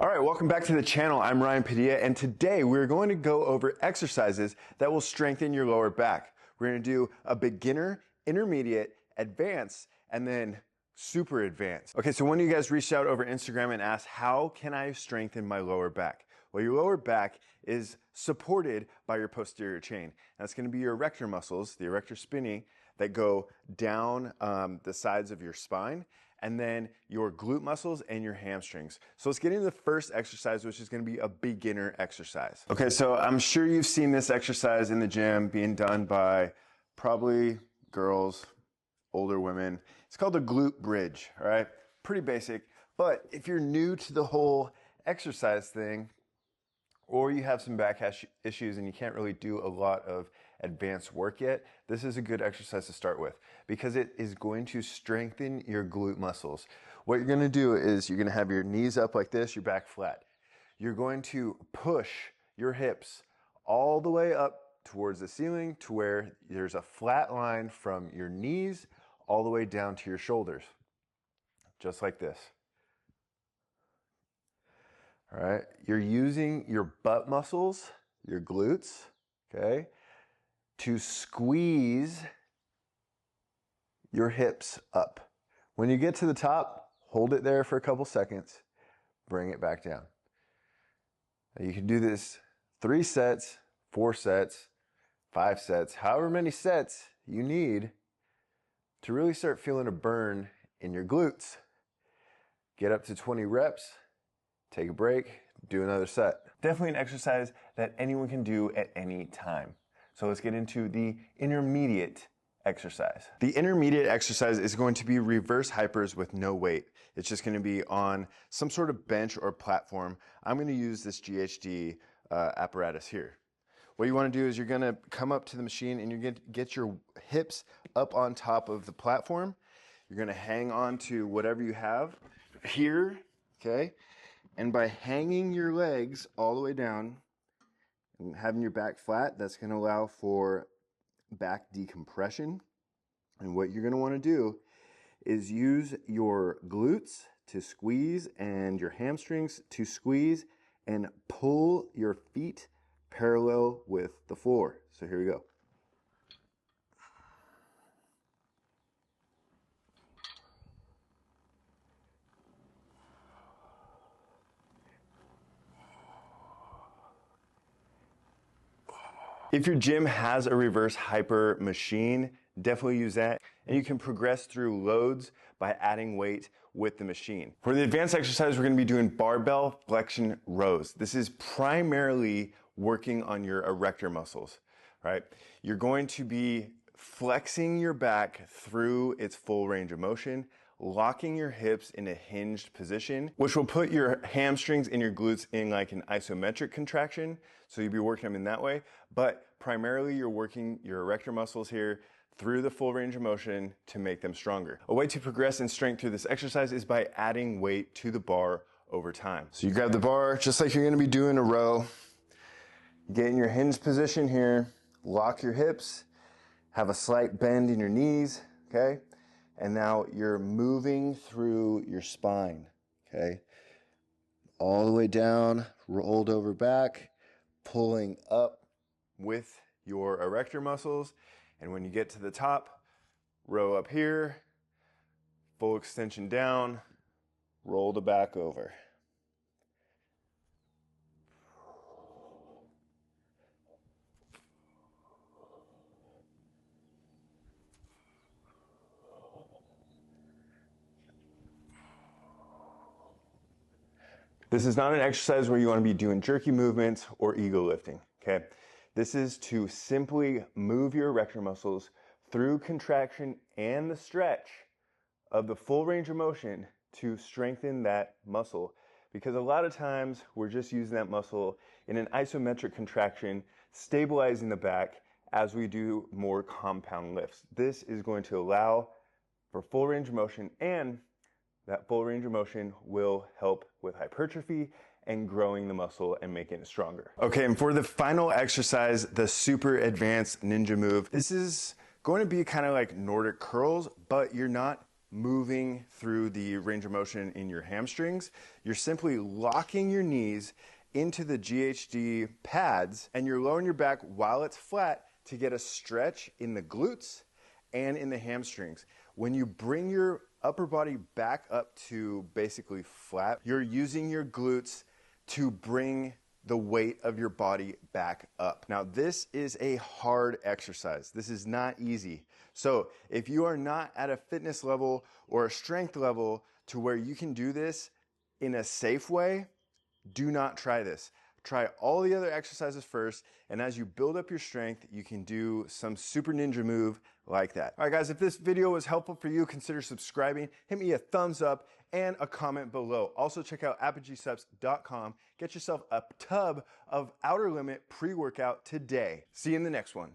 All right, welcome back to the channel. I'm Ryan Padilla, and today we're going to go over exercises that will strengthen your lower back. We're going to do a beginner, intermediate, advanced, and then super advanced. Okay, so one of you guys reached out over Instagram and asked, how can I strengthen my lower back? Well, your lower back is supported by your posterior chain. That's going to be your erector muscles, the erector spinae, that go down the sides of your spine, and then your glute muscles and your hamstrings. So let's get into the first exercise, which is gonna be a beginner exercise. Okay, so I'm sure you've seen this exercise in the gym being done by probably girls, older women. It's called the glute bridge, all right? Pretty basic, but if you're new to the whole exercise thing, or you have some back issues and you can't really do a lot of advanced work yet, this is a good exercise to start with because it is going to strengthen your glute muscles. What you're gonna do is you're gonna have your knees up like this, your back flat. You're going to push your hips all the way up towards the ceiling to where there's a flat line from your knees all the way down to your shoulders, just like this. All right, you're using your butt muscles, your glutes, okay, to squeeze your hips up. When you get to the top, hold it there for a couple seconds, bring it back down. Now you can do this 3 sets, 4 sets, 5 sets, however many sets you need to really start feeling a burn in your glutes. Get up to 20 reps. Take a break, do another set. Definitely an exercise that anyone can do at any time. So let's get into the intermediate exercise. The intermediate exercise is going to be reverse hypers with no weight. It's just going to be on some sort of bench or platform. I'm going to use this GHD apparatus here. What you want to do is you're going to come up to the machine and you're going to get your hips up on top of the platform. You're going to hang on to whatever you have here, okay? And by hanging your legs all the way down and having your back flat, that's going to allow for back decompression. And what you're going to want to do is use your glutes to squeeze and your hamstrings to squeeze and pull your feet parallel with the floor. So here we go. If your gym has a reverse hyper machine, definitely use that. And you can progress through loads by adding weight with the machine. For the advanced exercise, we're gonna be doing barbell flexion rows. This is primarily working on your erector muscles, right? You're going to be flexing your back through its full range of motion, locking your hips in a hinged position, which will put your hamstrings and your glutes in like an isometric contraction. So you'll be working them in that way, but primarily you're working your erector muscles here through the full range of motion to make them stronger. A way to progress in strength through this exercise is by adding weight to the bar over time. So you grab the bar just like you're gonna be doing a row, get in your hinged position here, lock your hips, have a slight bend in your knees, okay? And now you're moving through your spine, okay? All the way down, rolled over back, pulling up with your erector muscles. And when you get to the top, row up here, full extension down, roll the back over. This is not an exercise where you want to be doing jerky movements or ego lifting, okay? This is to simply move your erector muscles through contraction and the stretch of the full range of motion to strengthen that muscle. Because a lot of times we're just using that muscle in an isometric contraction, stabilizing the back as we do more compound lifts. This is going to allow for full range of motion, and that full range of motion will help with hypertrophy and growing the muscle and making it stronger. Okay, and for the final exercise, the super advanced ninja move, this is going to be kind of like Nordic curls, but you're not moving through the range of motion in your hamstrings. You're simply locking your knees into the GHD pads and you're lowering your back while it's flat to get a stretch in the glutes and in the hamstrings. When you bring your upper body back up to basically flat, you're using your glutes to bring the weight of your body back up. Now, this is a hard exercise. This is not easy. So if you are not at a fitness level or a strength level to where you can do this in a safe way, do not try this. Try all the other exercises first, and as you build up your strength, you can do some super ninja move like that. All right, guys, if this video was helpful for you, consider subscribing. Hit me a thumbs up and a comment below. Also, check out apogeesubs.com. Get yourself a tub of Outer Limit pre-workout today. See you in the next one.